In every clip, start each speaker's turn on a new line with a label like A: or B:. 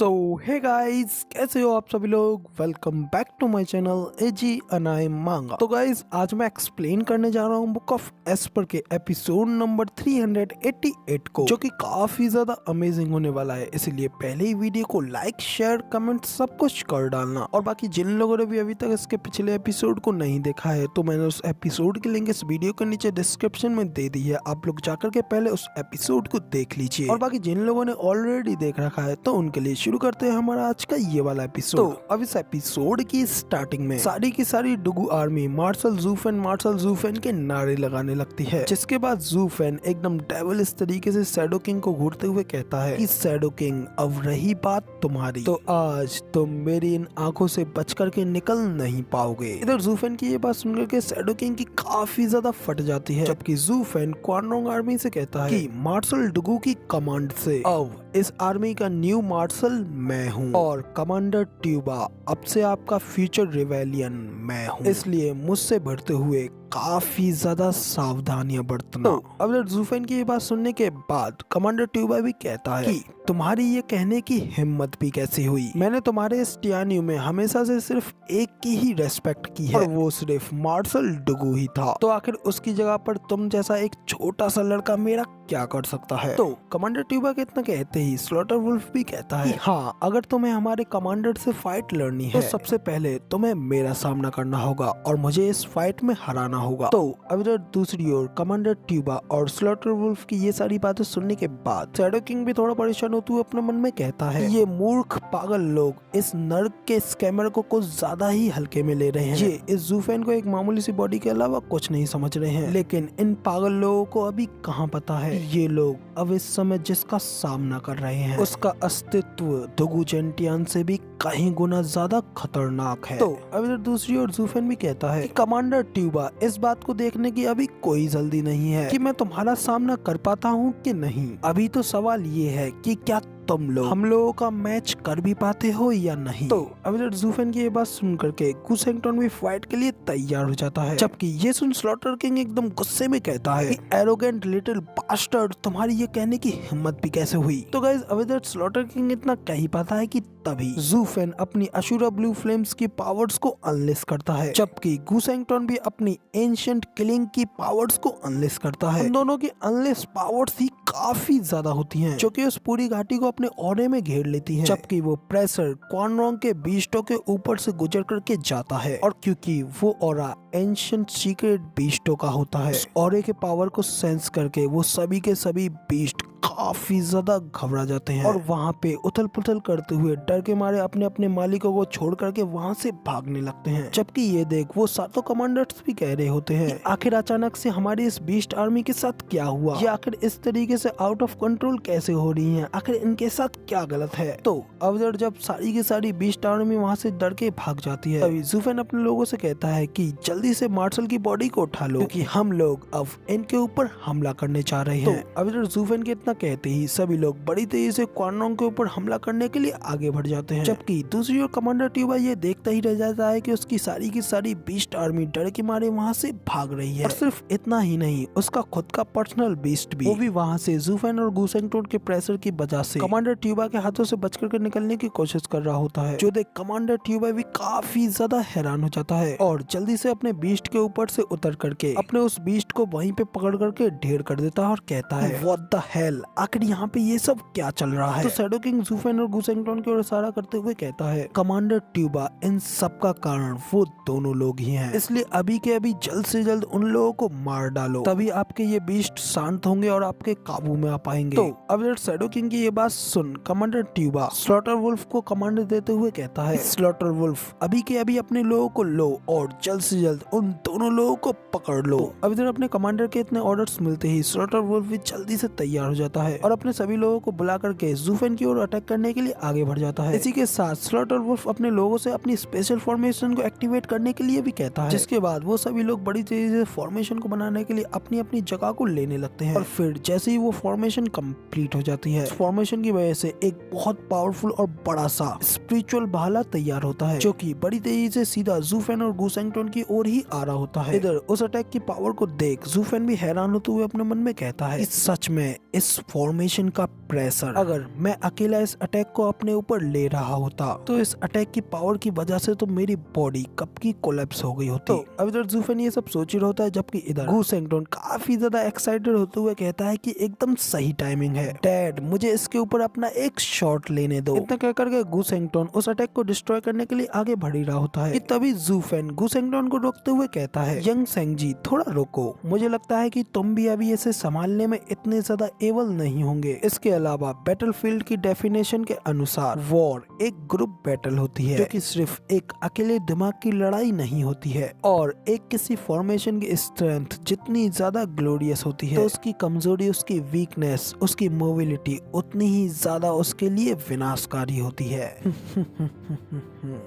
A: सो hey guys, कैसे हो आप सभी लोग। Welcome back to my channel एजी अनाई मांगा। तो गाइस, आज मैं एक्सप्लेन करने जा रहा हूँ बुक ऑफ एस्पर के एपिसोड नंबर 388 को, जो कि काफी ज्यादा अमेजिंग होने वाला है। इसीलिए पहले ही वीडियो को लाइक शेयर कमेंट सब कुछ कर डालना। और बाकी जिन लोगों ने भी अभी तक इसके पिछले एपिसोड को नहीं देखा है, तो मैंने उस एपिसोड की लिंक इस वीडियो के नीचे डिस्क्रिप्शन में दे दी है। आप लोग जाकर के पहले उस एपिसोड को देख लीजिए। और बाकी जिन लोगों ने ऑलरेडी देख रखा है, तो उनके लिए शुरू करते हैं हमारा आज का ये वाला एपिसोड। तो अब इस एपिसोड की स्टार्टिंग में सारी की सारी डुगू आर्मी मार्शल ज़ूफेन के नारे लगाने लगती है, जिसके बाद ज़ूफेन एकदम डेविल इस तरीके से शैडो किंग को घूरते हुए कहता है कि शैडो किंग, अब रही बात तुम्हारी, तो आज तुम मेरी इन आंखों से बच करके निकल नहीं पाओगे। इधर ज़ूफेन की ये बात सुनकर के शैडो किंग की काफी ज्यादा फट जाती है, जबकि ज़ूफेन क्वान रोंग आर्मी से कहता है कि मार्शल डुगू की कमांड से अब इस आर्मी का न्यू मार्शल मैं हूँ, और कमांडर ट्यूबा, अब से आपका फ्यूचर रिवेलियन मैं हूँ, इसलिए मुझसे बढ़ते हुए काफी ज्यादा सावधानियां बरतना। तो अब ज़ूफेन की ये बात सुनने के बाद कमांडर ट्यूबा भी कहता है कि तुम्हारी ये कहने की हिम्मत भी कैसी हुई। मैंने तुम्हारे इस टियान्यू में हमेशा से सिर्फ एक की ही रेस्पेक्ट की है, और वो सिर्फ मार्शल डुगू ही था। तो आखिर उसकी जगह पर तुम जैसा एक छोटा सा लड़का मेरा क्या कर सकता है। तो कमांडर ट्यूबा के इतना कहते ही स्लॉटर वुल्फ भी कहता है, हाँ, अगर तुम्हें हमारे कमांडर से फाइट लड़नी है, तो सबसे पहले तुम्हें मेरा सामना करना होगा और मुझे इस फाइट में हराना होगा। तो अब इधर दूसरी ओर कमांडर ट्यूबा और स्लॉटर वुल्फ की ये सारी बातें सुनने के बाद शैडो किंग भी थोड़ा परेशान होते हुए अपने मन में कहता है, ये मूर्ख पागल लोग इस नर्क के स्कैमर को कुछ ज्यादा ही हल्के में ले रहे हैं। ये इस ज़ूफेन को एक मामूली सी बॉडी के अलावा कुछ नहीं समझ रहे हैं। लेकिन इन पागल लोगों को अभी कहाँ पता है ये लोग अब इस समय जिसका सामना कर रहे हैं, उसका अस्तित्व डुगू जेंटियान से भी कहीं गुना ज्यादा खतरनाक है। तो अब इधर दूसरी ओर ज़ूफेन भी कहता है कि कमांडर ट्यूबा, इस बात को देखने की अभी कोई जल्दी नहीं है कि मैं तुम्हारा सामना कर पाता हूँ कि नहीं। अभी तो सवाल ये है कि क्या तुम लोग हम लोगों का मैच कर भी पाते हो या नहीं। तो अब इधर ज़ूफेन की ये बात सुन करके गुसेंगटन भी फाइट के लिए तैयार हो जाता है, जबकि ये सुन स्लॉटर किंग एकदम गुस्से में कहता है कि एरोगेंट लिटिल बास्टर्ड, तुम्हारी ये कहने की हिम्मत भी कैसे हुई। तो गाइस, अब इधर स्लॉटर किंग इतना कह ही पाता है कि तभी ज़ूफेन अपनी अशुरा ब्लू फ्लेम्स की पावर्स को अनलेस करता है, जबकि गुसेंगटन भी अपनी एंशिएंट किलिंग की पावर्स को अनलेस करता है। इन दोनों की अनलेस पावर्स ही काफी ज्यादा होती हैं, जो कि उस पूरी घाटी को अपने ऑरे में घेर लेती हैं, जबकि वो प्रेशर क्वान रोंग के बीस्टों के ऊपर से गुजर करके जाता है। और क्योंकि वो ऑरा एंशिएंट सीक्रेट बीस्टों का होता है, उस ऑरे के पावर को सेंस करके वो सभी के सभी बीस्ट काफी ज्यादा घबरा जाते हैं, और वहाँ पे उथल पुथल करते हुए डर के मारे अपने अपने मालिकों को छोड़ करके वहाँ से भागने लगते हैं। जबकि ये देख वो सातों कमांडर्स भी कह रहे होते हैं कि आखिर अचानक से हमारी इस बीस्ट आर्मी के साथ क्या हुआ, ये आखिर इस तरीके से आउट ऑफ कंट्रोल कैसे हो रही है, आखिर इनके साथ क्या गलत है। तो अब जब सारी की सारी बीस्ट आर्मी वहाँ से डर के भाग जाती है, तभी ज़ूफेन अपने लोगों से कहता है कि जल्दी से मार्शल की बॉडी को उठा लो, क्योंकि हम लोग अब इनके ऊपर हमला करने जा रहे हैं। तो अब ज़ूफेन के इतना कहते ही सभी लोग बड़ी तेजी से क्वान रोंग के ऊपर हमला करने के लिए आगे बढ़ जाते हैं, जबकि दूसरी ओर कमांडर ट्यूबा ये देखता ही रह जाता है कि उसकी सारी की सारी बीस्ट आर्मी डर के मारे वहाँ से भाग रही है। और सिर्फ इतना ही नहीं, उसका खुद का पर्सनल बीस्ट भी, वो भी वहाँ से ज़ूफेन और गुसेंगटन के प्रेशर की वजह से कमांडर ट्यूबा के हाथों से बच करके निकलने की कोशिश कर रहा होता है, जो देख कमांडर ट्यूबा भी काफी ज्यादा हैरान हो जाता है, और जल्दी से अपने बीस्ट के ऊपर से उतर करके अपने उस बीस्ट को वहीं पे पकड़ करके ढेर कर देता है, और कहता है, व्हाट द हेल, आखिर यहाँ पे ये सब क्या चल रहा है। तो शैडो किंग ज़ूफेन और गुसेंगटन की ओर इशारा करते हुए कहता है, कमांडर ट्यूबा, इन सब का कारण वो दोनों लोग ही हैं, इसलिए अभी के अभी जल्द से जल्द उन लोगों को मार डालो, तभी आपके ये बीस्ट शांत होंगे और आपके काबू में आ पाएंगे। तो अब शैडो किंग की ये बात सुन कमांडर ट्यूबा स्लॉटर वुल्फ को कमांड देते हुए कहता है, स्लॉटर वुल्फ, अभी के अभी अपने लोगों को लो और जल्द से जल्द उन दोनों लोगों को पकड़ लो। अब इधर अपने कमांडर के इतने ऑर्डर्स मिलते ही स्लॉटर वुल्फ भी जल्दी से तैयार हो जाता है, और अपने सभी लोगों को बुला करके ज़ूफेन की ओर अटैक करने के लिए आगे बढ़ जाता है। इसी के साथ स्लॉटर वुल्फ अपने लोगों से अपनी स्पेशल फॉर्मेशन को एक्टिवेट करने के लिए भी कहता है, जिसके बाद वो सभी लोग बड़ी तेजी से फॉर्मेशन को बनाने के लिए अपनी अपनी जगह को लेने लगते हैं। और फिर जैसे ही वो फॉर्मेशन कंप्लीट हो जाती है, फॉर्मेशन की वजह से एक बहुत पावरफुल और बड़ा सा स्पिरिचुअल भाला तैयार होता है, जो कि बड़ी तेजी से सीधा ज़ूफेन और गुसेंगटन की ओर ही आ रहा होता है। इधर उस अटैक की पावर को देख ज़ूफेन भी हैरान होते हुए अपने मन में कहता है, सच में इस फॉर्मेशन का प्रेशर। अगर मैं अकेला इस अटैक को अपने ऊपर ले रहा होता तो इस अटैक की पावर की वजह से तो मेरी बॉडी कब की कोलैप्स हो गई होती। तो अब इधर ज़ूफेन ये सब सोच रहा होता है, जबकि इधर गू सेंगटोन काफी ज्यादा एक्साइटेड होते हुए कहता है कि एकदम सही टाइमिंग है डैड, मुझे इसके ऊपर अपना एक शॉट लेने दो। इतना कहकर के गू सेंगटोन उस अटैक को डिस्ट्रॉय करने के लिए आगे बढ़ ही रहा होता है कि तभी ज़ूफेन गू सेंगटोन को रोकते हुए कहता है, यंग सेंगजी थोड़ा रुको, मुझे लगता है कि तुम भी अभी इसे संभालने में इतने ज्यादा एबल नहीं होंगे। इसके अलावा बैटलफील्ड की डेफिनेशन के अनुसार वॉर एक ग्रुप बैटल होती है, जो कि सिर्फ एक अकेले दिमाग की लड़ाई नहीं होती है, और एक किसी फॉर्मेशन की स्ट्रेंथ जितनी ज्यादा ग्लोरियस होती है तो उसकी कमजोरी, उसकी वीकनेस, उसकी मोबिलिटी उतनी ही ज्यादा उसके लिए विनाशकारी होती है।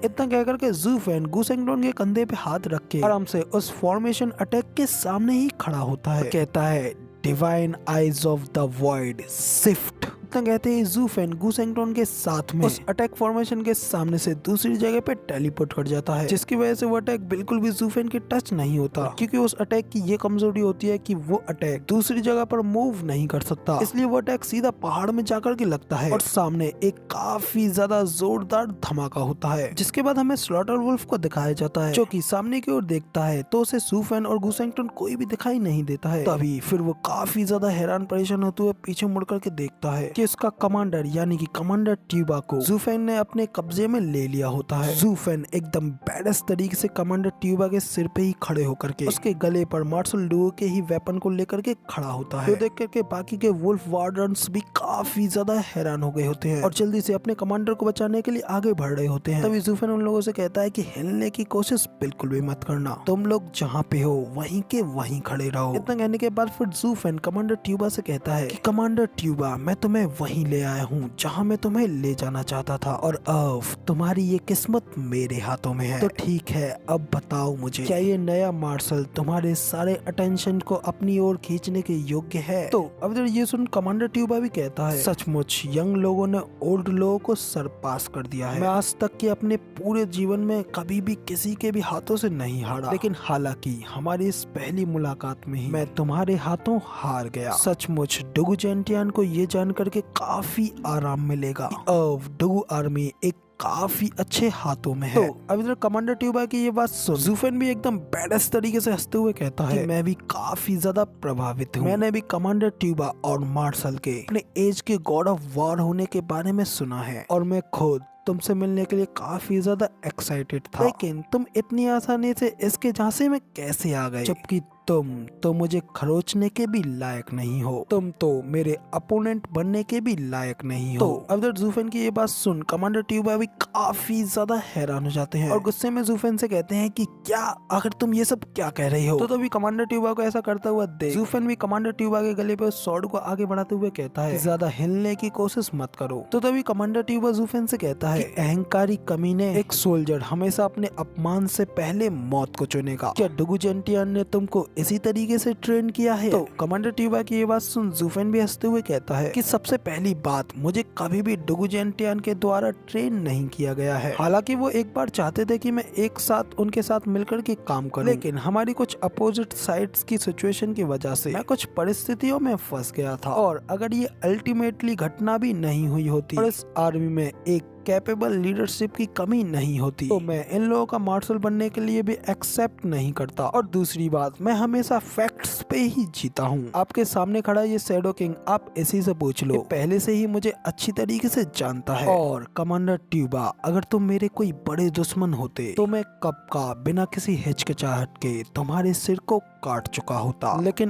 A: इतना कहकर के ज़ूफेन गू सेंगटोन के कंधे पे हाथ रख के आराम से उस फॉर्मेशन अटैक के सामने ही खड़ा होता है, कहता है divine eyes of the void shift. इतना कहते ही ज़ूफेन गू सेंगटोन के साथ में उस अटैक फॉर्मेशन के सामने से दूसरी जगह पे टेलीपोर्ट कर जाता है, जिसकी वजह से वो अटैक बिल्कुल भी ज़ूफेन के टच नहीं होता, क्योंकि उस अटैक की ये कमजोरी होती है कि वो अटैक दूसरी जगह पर मूव नहीं कर सकता। इसलिए वो अटैक सीधा पहाड़ में जाकर के लगता है और सामने एक काफी ज्यादा जोरदार धमाका होता है, जिसके बाद हमें स्लॉटर वुल्फ को दिखाया जाता है, जो कि सामने की ओर देखता है तो उसे ज़ूफेन और गू सेंगटोन कोई भी दिखाई नहीं देता है। तभी फिर वो काफी ज्यादा हैरान परेशान होते हुए पीछे मुड़ करके देखता है कि उसका कमांडर यानी कि कमांडर ट्यूबा को ज़ूफेन ने अपने कब्जे में ले लिया होता है। ज़ूफेन एकदम बैडस तरीके से कमांडर ट्यूबा के सिर पे ही खड़े होकर के उसके गले पर मार्शल डुओ के ही वेपन को लेकर के खड़ा होता है। तो देख करके बाकी के वुल्फ वार्डन्स भी काफी ज्यादा हैरान हो गए होते हैं और जल्दी से अपने कमांडर को बचाने के लिए आगे बढ़ रहे होते हैं। तभी ज़ूफेन उन लोगों से कहता है कि हिलने की कोशिश बिल्कुल भी मत करना, तुम लोग जहाँ पे हो वहीं के वहीं खड़े रहो। इतना कहने के बाद फिर ज़ूफेन कमांडर ट्यूबा से कहता है कि कमांडर ट्यूबा, मैं तुम्हें वहीं ले आया हूँ जहाँ मैं तुम्हें ले जाना चाहता था, और अब तुम्हारी ये किस्मत मेरे हाथों में है। तो ठीक है, अब बताओ मुझे, क्या ये नया मार्शल तुम्हारे सारे अटेंशन को अपनी ओर खींचने के योग्य है? तो अब इधर ये सुन कमांडर ट्यूबा भी कहता है, सचमुच यंग लोगों ने ओल्ड लोगों को सरपास कर दिया है। मैं आज तक के अपने पूरे जीवन में कभी भी किसी के भी हाथों से नहीं हारा, लेकिन हालांकि हमारी इस पहली मुलाकात में ही मैं तुम्हारे हाथों हार गया। सचमुच डुगू जेंटियान को ये जान करके काफी आराम मिलेगा, अब डुगू आर्मी एक काफी अच्छे हाथों में है। तो अब इधर कमांडर ट्यूबा की ये बात सुन ज़ूफेन भी एकदम बैडस तरीके से हंसते हुए कहता है, मैं भी काफी ज्यादा प्रभावित हूँ। मैंने भी कमांडर ट्यूबा और मार्शल के अपने एज के गॉड ऑफ वॉर होने के बारे में सुना है, और मैं खुद तुमसे मिलने के लिए काफी ज्यादा एक्साइटेड था, लेकिन तुम इतनी आसानी से इसके झांसे में कैसे आ गए, जबकि तुम तो मुझे खरोचने के भी लायक नहीं हो, तुम तो मेरे अपोनेंट बनने के भी लायक नहीं हो। तो अब इधर ज़ूफेन की ये बात सुन कमांडर ट्यूबा भी काफी ज्यादा हैरान हो जाते हैं और गुस्से में ज़ूफेन से कहते हैं कि क्या, अगर तुम ये सब क्या कह रहे हो? तो तभी कमांडर ट्यूबा को ऐसा करता हुआ देख ज़ूफेन भी कमांडर ट्यूबा के गले पे स्वॉर्ड को आगे बढ़ाते हुए कहता है, ज्यादा हिलने की कोशिश मत करो। तो तभी कमांडर ट्यूबा ज़ूफेन से कहता है, अहंकारी कमीने, एक सोल्जर हमेशा अपने अपमान से पहले मौत को चुनेगा। क्या डुगू जेंटियान ने तुमको इसी तरीके से ट्रेन किया है? तो कमांडर ट्यूबा की ये बात सुन ज़ूफेन भी हंसते हुए कहता है कि सबसे पहली बात, मुझे कभी भी डुगू जेंटियान के द्वारा ट्रेन नहीं किया गया है। हालांकि वो एक बार चाहते थे कि मैं एक साथ उनके साथ मिलकर के काम करूं, लेकिन हमारी कुछ अपोजिट साइड्स की सिचुएशन की वजह से मैं कुछ परिस्थितियों में फंस गया था, और अगर ये अल्टीमेटली घटना भी नहीं हुई होती और इस आर्मी में एक कैपेबल लीडरशिप की कमी नहीं होती, तो मैं इन लोगों का मार्शल बनने के लिए भी एक्सेप्ट नहीं करता। और दूसरी बात, मैं हमेशा फैक्ट्स पे ही जीता हूँ। आपके सामने खड़ा ये शैडो किंग, आप इसी से पूछ लो, पहले से ही मुझे अच्छी तरीके से जानता है। और कमांडर ट्यूबा, अगर तुम मेरे कोई बड़े दुश्मन होते तो मैं कब का बिना किसी हिचकिचाहट के तुम्हारे सिर को काट चुका होता, लेकिन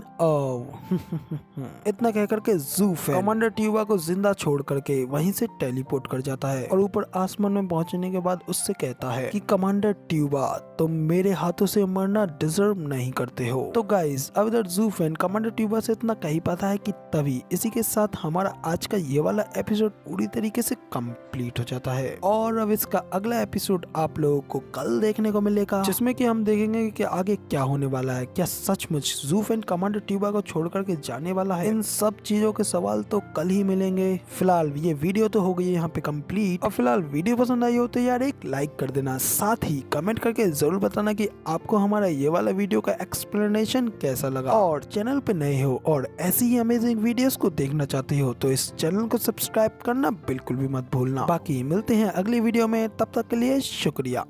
A: इतना कहकर के ज़ूफेन कमांडर ट्यूबा को जिंदा छोड़ करके वहीं से टेलीपोर्ट कर जाता है और ऊपर आसमान में पहुंचने के बाद उससे कहता है कि कमांडर ट्यूबा, तुम मेरे हाथों से मरना डिजर्व नहीं करते हो। तो गाइस, अब इधर ज़ूफेन कमांडर ट्यूबा से इतना कह ही पाता है कि तभी इसी के साथ हमारा आज का ये वाला एपिसोड पूरी तरीके से कंप्लीट हो जाता है। और अब इसका अगला एपिसोड आप लोगों को कल देखने को मिलेगा, जिसमें कि हम देखेंगे कि आगे क्या होने वाला है। क्या सचमुच ज़ूफ एंड कमांडर ट्यूबा को छोड़ करके जाने वाला है? इन सब चीजों के सवाल तो कल ही मिलेंगे। फिलहाल ये वीडियो तो हो गई है यहाँ पे कंप्लीट। और फिलहाल वीडियो पसंद आई हो तो यार एक लाइक कर देना, साथ ही कमेंट करके जरूर बताना कि आपको हमारा ये वाला वीडियो का एक्सप्लेनेशन कैसा लगा। और चैनल पे नए हो और ऐसी ही अमेजिंग वीडियोस को देखना चाहते हो तो इस चैनल को सब्सक्राइब करना बिल्कुल भी मत भूलना। बाकी मिलते हैं अगली वीडियो में, तब तक के लिए शुक्रिया।